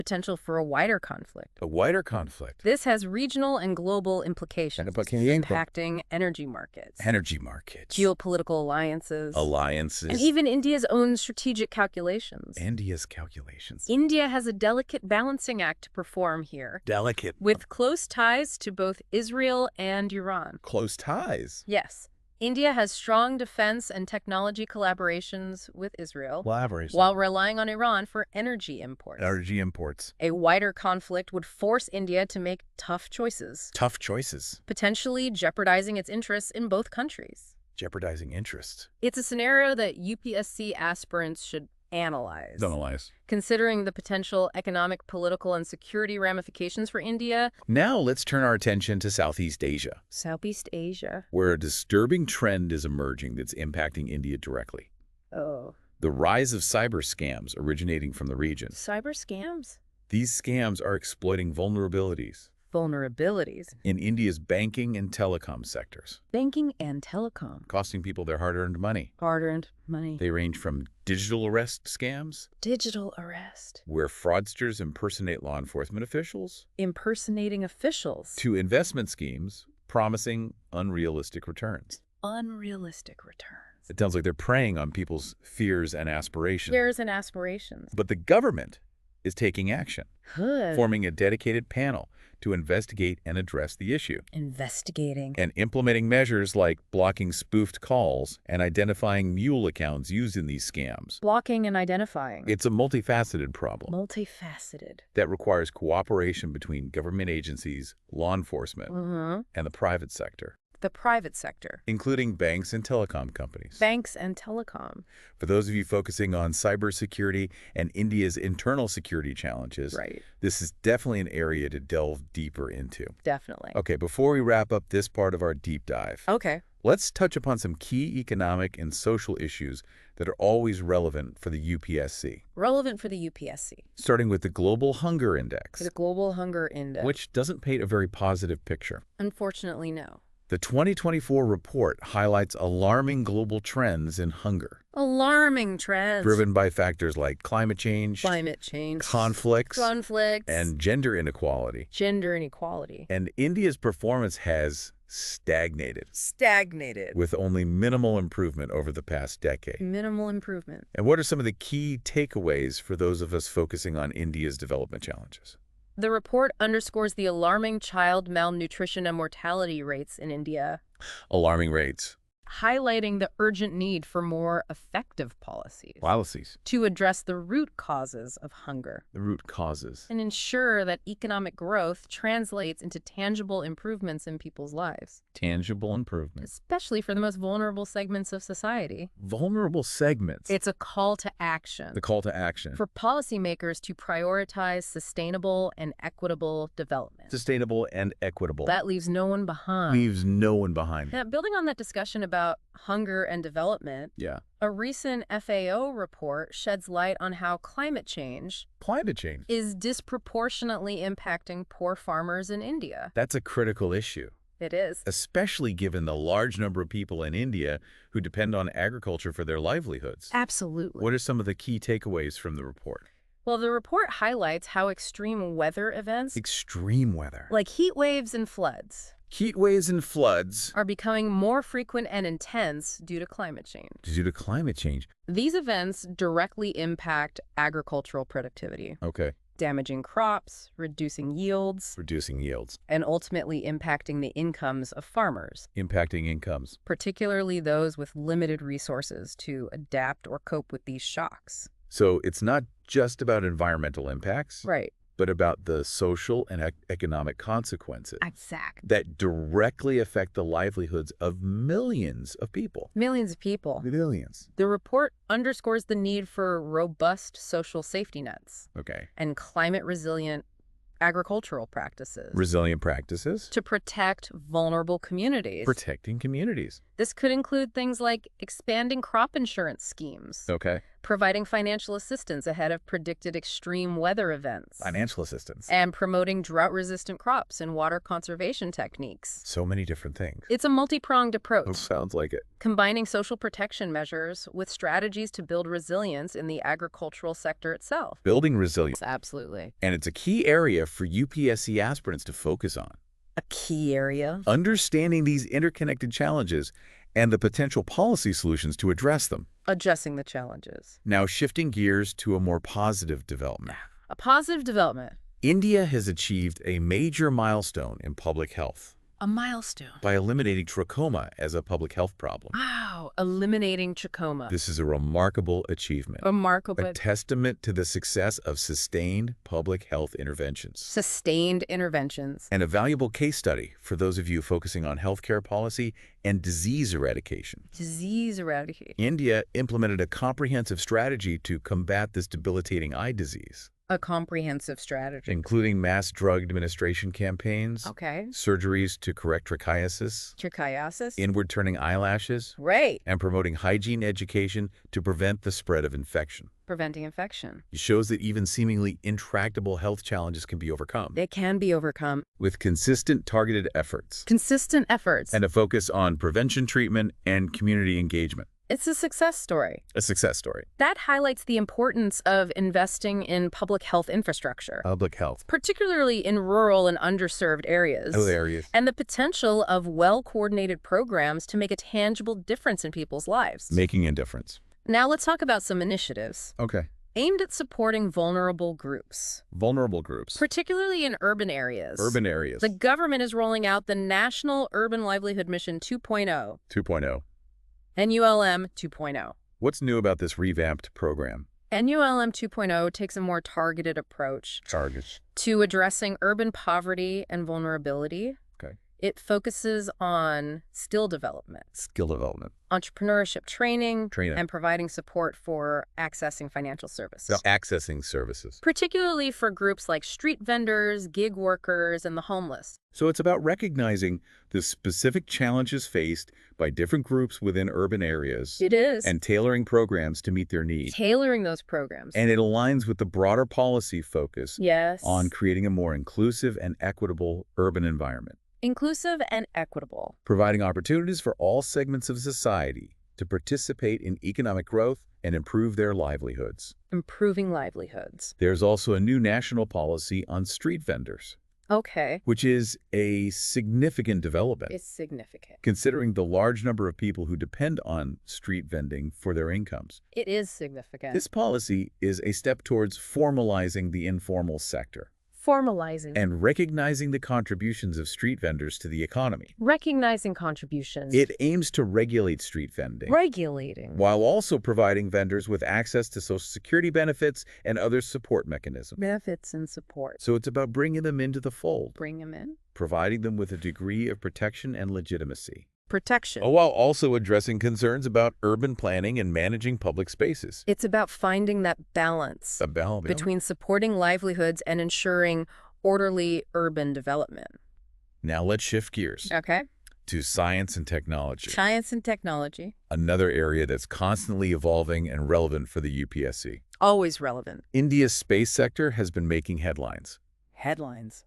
potential for a wider conflict. A wider conflict. This has regional and global implications, impacting energy markets, geopolitical alliances, and even India's own strategic calculations. India has a delicate balancing act to perform here. Delicate. With close ties to both Israel and Iran. Close ties? Yes. India has strong defense and technology collaborations with Israel, while relying on Iran for energy imports. A wider conflict would force India to make tough choices. Potentially jeopardizing its interests in both countries. It's a scenario that UPSC aspirants should analyze. Considering the potential economic, political, and security ramifications for India. Now let's turn our attention to Southeast Asia. Where a disturbing trend is emerging that's impacting India directly. Oh. The rise of cyber scams originating from the region. Cyber scams? These scams are exploiting vulnerabilities in India's banking and telecom sectors. Costing people their hard-earned money. They range from digital arrest scams. Where fraudsters impersonate law enforcement officials. To investment schemes promising unrealistic returns. It sounds like they're preying on people's fears and aspirations. But the government is taking action. Forming a dedicated panel to investigate and address the issue. And implementing measures like blocking spoofed calls and identifying mule accounts used in these scams. It's a multifaceted problem. That requires cooperation between government agencies, law enforcement, and the private sector. Including banks and telecom companies. For those of you focusing on cybersecurity and India's internal security challenges, this is definitely an area to delve deeper into. Okay, before we wrap up this part of our deep dive, let's touch upon some key economic and social issues that are always relevant for the UPSC. Starting with the Global Hunger Index. Which doesn't paint a very positive picture. Unfortunately, no. The 2024 report highlights alarming global trends in hunger. Driven by factors like climate change, conflicts, and gender inequality. And India's performance has stagnated. With only minimal improvement over the past decade. And what are some of the key takeaways for those of us focusing on India's development challenges? The report underscores the alarming child malnutrition and mortality rates in India. Alarming rates. Highlighting the urgent need for more effective policies. To address the root causes of hunger. And ensure that economic growth translates into tangible improvements in people's lives. Especially for the most vulnerable segments of society. It's a call to action. For policymakers to prioritize sustainable and equitable development. That leaves no one behind. Now, building on that discussion about hunger and development, a recent FAO report sheds light on how climate change is disproportionately impacting poor farmers in India. That's a critical issue. It is. Especially given the large number of people in India who depend on agriculture for their livelihoods. Absolutely. What are some of the key takeaways from the report? Well, the report highlights how extreme weather events, like heat waves and floods, are becoming more frequent and intense due to climate change. These events directly impact agricultural productivity. Damaging crops, reducing yields, and ultimately impacting the incomes of farmers. Particularly those with limited resources to adapt or cope with these shocks. So it's not just about environmental impacts. But about the social and economic consequences. That directly affect the livelihoods of millions of people. The report underscores the need for robust social safety nets. And climate-resilient agricultural practices. Resilient practices. To protect vulnerable communities. Protecting communities. This could include things like expanding crop insurance schemes. Okay. Providing financial assistance ahead of predicted extreme weather events. Financial assistance. And promoting drought-resistant crops and water conservation techniques. So many different things. It's a multi-pronged approach. Oh, sounds like it. Combining social protection measures with strategies to build resilience in the agricultural sector itself. Building resilience. Absolutely. And it's a key area for UPSC aspirants to focus on. A key area? Understanding these interconnected challenges and the potential policy solutions to address them. Addressing the challenges. Now shifting gears to a more positive development. A positive development. India has achieved a major milestone in public health. A milestone. By eliminating trachoma as a public health problem. Wow, eliminating trachoma. This is a remarkable achievement. Remarkable. A testament to the success of sustained public health interventions. Sustained interventions. And a valuable case study for those of you focusing on healthcare policy and disease eradication. Disease eradication. India implemented a comprehensive strategy to combat this debilitating eye disease. A comprehensive strategy. Including mass drug administration campaigns. Okay. Surgeries to correct trichiasis. Trichiasis? Inward-turning eyelashes. Right. And promoting hygiene education to prevent the spread of infection. Preventing infection. It shows that even seemingly intractable health challenges can be overcome. They can be overcome. With consistent targeted efforts. Consistent efforts. And a focus on prevention treatment and community engagement. It's a success story. A success story. That highlights the importance of investing in public health infrastructure. Public health. Particularly in rural and underserved areas. Oh, areas. And the potential of well-coordinated programs to make a tangible difference in people's lives. Making a difference. Now let's talk about some initiatives. Okay. Aimed at supporting vulnerable groups. Vulnerable groups. Particularly in urban areas. Urban areas. The government is rolling out the National Urban Livelihood Mission 2.0. 2.0. NULM 2.0. What's new about this revamped program? NULM 2.0 takes a more targeted approach to addressing urban poverty and vulnerability. Okay. It focuses on skill development. Skill development. Entrepreneurship training. And providing support for accessing financial services. So accessing services. Particularly for groups like street vendors, gig workers, and the homeless. So it's about recognizing the specific challenges faced by different groups within urban areas. It is. And tailoring programs to meet their needs. Tailoring those programs. And it aligns with the broader policy focus. Yes. On creating a more inclusive and equitable urban environment. Inclusive and equitable. Providing opportunities for all segments of society to participate in economic growth and improve their livelihoods. Improving livelihoods. There's also a new national policy on street vendors. Okay. Which is a significant development. It's significant. Considering the large number of people who depend on street vending for their incomes. It is significant. This policy is a step towards formalizing the informal sector. Formalizing. And recognizing the contributions of street vendors to the economy. Recognizing contributions. It aims to regulate street vending. Regulating. While also providing vendors with access to Social Security benefits and other support mechanisms. Benefits and support. So it's about bringing them into the fold. Bring them in. Providing them with a degree of protection and legitimacy. Protection. While also addressing concerns about urban planning and managing public spaces. It's about finding that balance. Between supporting livelihoods and ensuring orderly urban development. Now let's shift gears. Okay. To science and technology. Science and technology. Another area that's constantly evolving and relevant for the UPSC. Always relevant. India's space sector has been making headlines.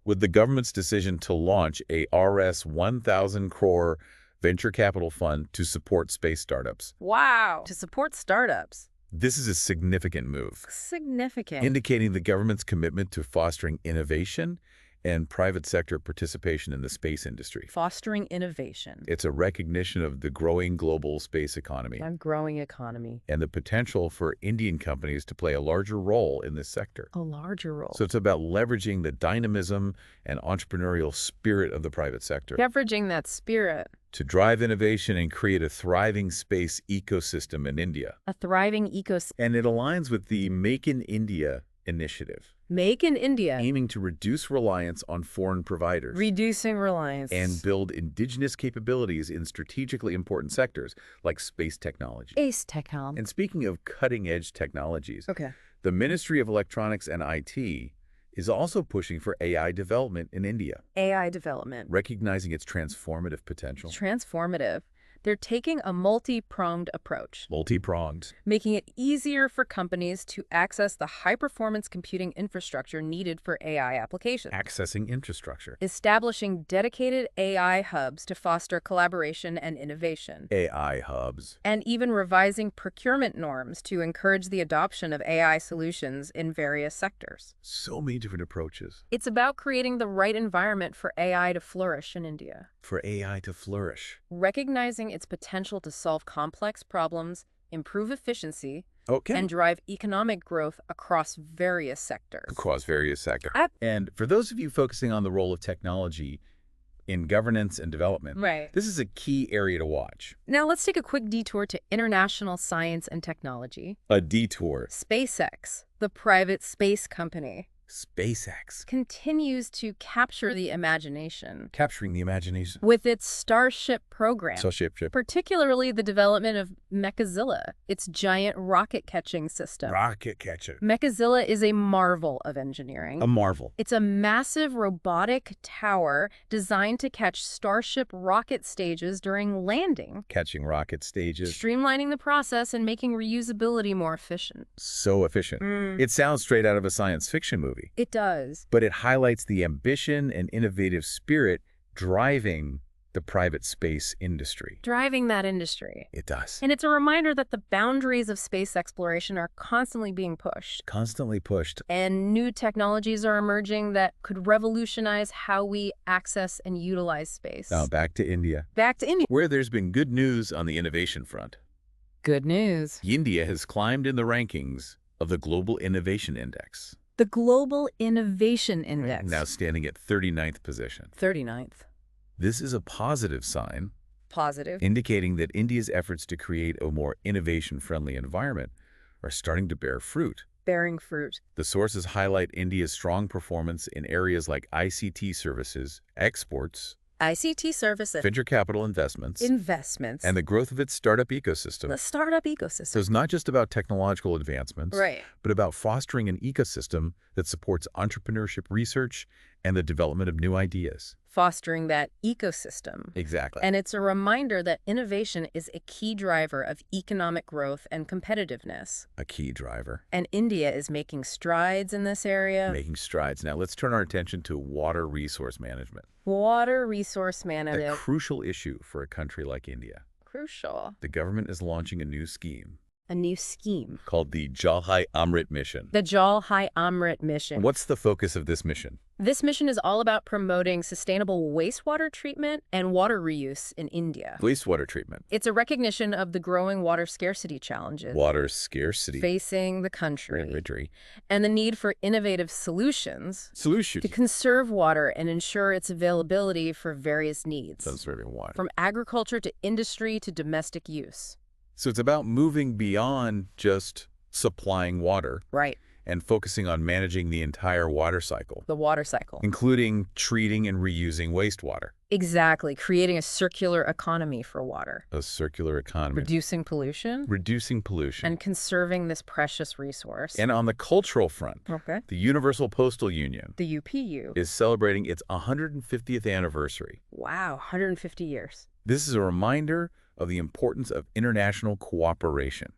With the government's decision to launch a Rs 1,000 crore venture capital fund to support space startups. Wow. To support startups. This is a significant move. Significant. Indicating the government's commitment to fostering innovation and private sector participation in the space industry. Fostering innovation. It's a recognition of the growing global space economy. A growing economy. And the potential for Indian companies to play a larger role in this sector. A larger role. So it's about leveraging the dynamism and entrepreneurial spirit of the private sector. Leveraging that spirit. To drive innovation and create a thriving space ecosystem in India. A thriving ecosystem. And it aligns with the Make in India initiative. Make in India. Aiming to reduce reliance on foreign providers. Reducing reliance. And build indigenous capabilities in strategically important sectors like space technology. Space technology. And speaking of cutting-edge technologies, okay, the Ministry of Electronics and IT is also pushing for AI development in India. AI development. Recognizing its transformative potential. Transformative. They're taking a multi-pronged approach. Multi-pronged. Making it easier for companies to access the high-performance computing infrastructure needed for AI applications. Accessing infrastructure. Establishing dedicated AI hubs to foster collaboration and innovation. AI hubs. And even revising procurement norms to encourage the adoption of AI solutions in various sectors. So many different approaches. It's about creating the right environment for AI to flourish in India. For AI to flourish. Recognizing its potential to solve complex problems, improve efficiency, Okay. and drive economic growth across various sectors. Across various sectors. And for those of you focusing on the role of technology in governance and development, right, this is a key area to watch. Now let's take a quick detour to international science and technology. A detour. SpaceX, the private space company, SpaceX continues to capture the imagination. Capturing the imagination. With its Starship program. Starship. Particularly the development of Mechazilla, its giant rocket-catching system. Rocket catcher. Mechazilla is a marvel of engineering. A marvel. It's a massive robotic tower designed to catch Starship rocket stages during landing. Catching rocket stages. Streamlining the process and making reusability more efficient. So efficient. It sounds straight out of a science fiction movie. It does. But it highlights the ambition and innovative spirit driving the private space industry. Driving that industry. It does. And it's a reminder that the boundaries of space exploration are constantly being pushed. Constantly pushed. And new technologies are emerging that could revolutionize how we access and utilize space. Now back to India. Back to India. Where there's been good news on the innovation front. Good news. India has climbed in the rankings of the Global Innovation Index. The Global Innovation Index. Now standing at 39th position. 39th. This is a positive sign. Positive. Indicating that India's efforts to create a more innovation-friendly environment are starting to bear fruit. Bearing fruit. The sources highlight India's strong performance in areas like ICT services, exports, ICT services, venture capital investments, and the growth of its startup ecosystem. The startup ecosystem. So it's not just about technological advancements, right, but about fostering an ecosystem that supports entrepreneurship research and the development of new ideas. Fostering that ecosystem. Exactly. And it's a reminder that innovation is a key driver of economic growth and competitiveness. A key driver. And India is making strides in this area. Making strides. Now let's turn our attention to water resource management. Water resource management. A crucial issue for a country like India. Crucial. The government is launching a new scheme. A new scheme. Called the Jal Hai Amrit Mission. The Jal Hai Amrit Mission. What's the focus of this mission? This mission is all about promoting sustainable wastewater treatment and water reuse in India. Wastewater treatment. It's a recognition of the growing water scarcity challenges. Water scarcity. Facing the country. And the need for innovative solutions. To conserve water and ensure its availability for various needs. Conserving water. From agriculture to industry to domestic use. So it's about moving beyond just supplying water. Right. And focusing on managing the entire water cycle. The water cycle. Including treating and reusing wastewater. Exactly. Creating a circular economy for water. A circular economy. Reducing pollution. Reducing pollution. And conserving this precious resource. And on the cultural front, the Universal Postal Union, the UPU, is celebrating its 150th anniversary. Wow, 150 years. This is a reminder of the importance of international cooperation.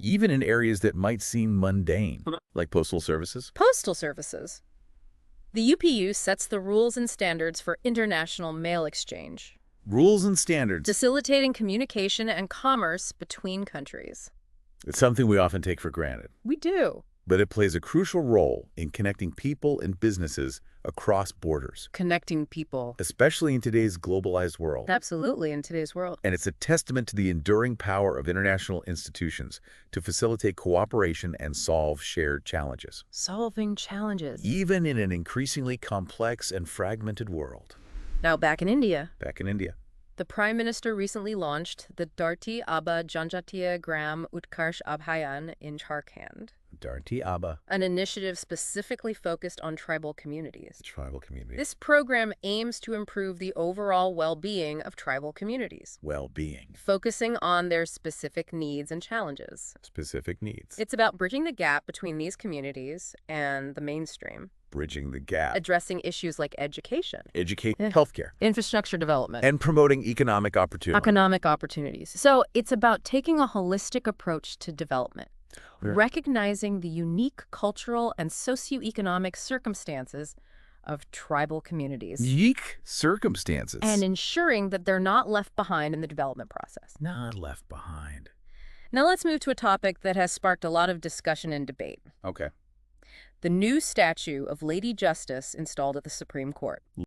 Even in areas that might seem mundane, like postal services. Postal services. The UPU sets the rules and standards for international mail exchange. Rules and standards. Facilitating communication and commerce between countries. It's something we often take for granted. We do. But it plays a crucial role in connecting people and businesses across borders. Connecting people. Especially in today's globalized world. Absolutely, in today's world. And it's a testament to the enduring power of international institutions to facilitate cooperation and solve shared challenges. Solving challenges. Even in an increasingly complex and fragmented world. Now back in India. The Prime Minister recently launched the Dharti Aba Janjatiya Gram Utkarsh Abhayan in Jharkhand. Dharti Aba. An initiative specifically focused on tribal communities. This program aims to improve the overall well-being of tribal communities. Focusing on their specific needs and challenges. It's about bridging the gap between these communities and the mainstream. bridging the gap. Addressing issues like education. Healthcare. Infrastructure development. And promoting economic opportunity. So it's about taking a holistic approach to development, recognizing the unique cultural and socioeconomic circumstances of tribal communities. Unique circumstances. And ensuring that they're not left behind in the development process. Not left behind. Now let's move to a topic that has sparked a lot of discussion and debate. Okay. The new statue of Lady Justice installed at the Supreme Court.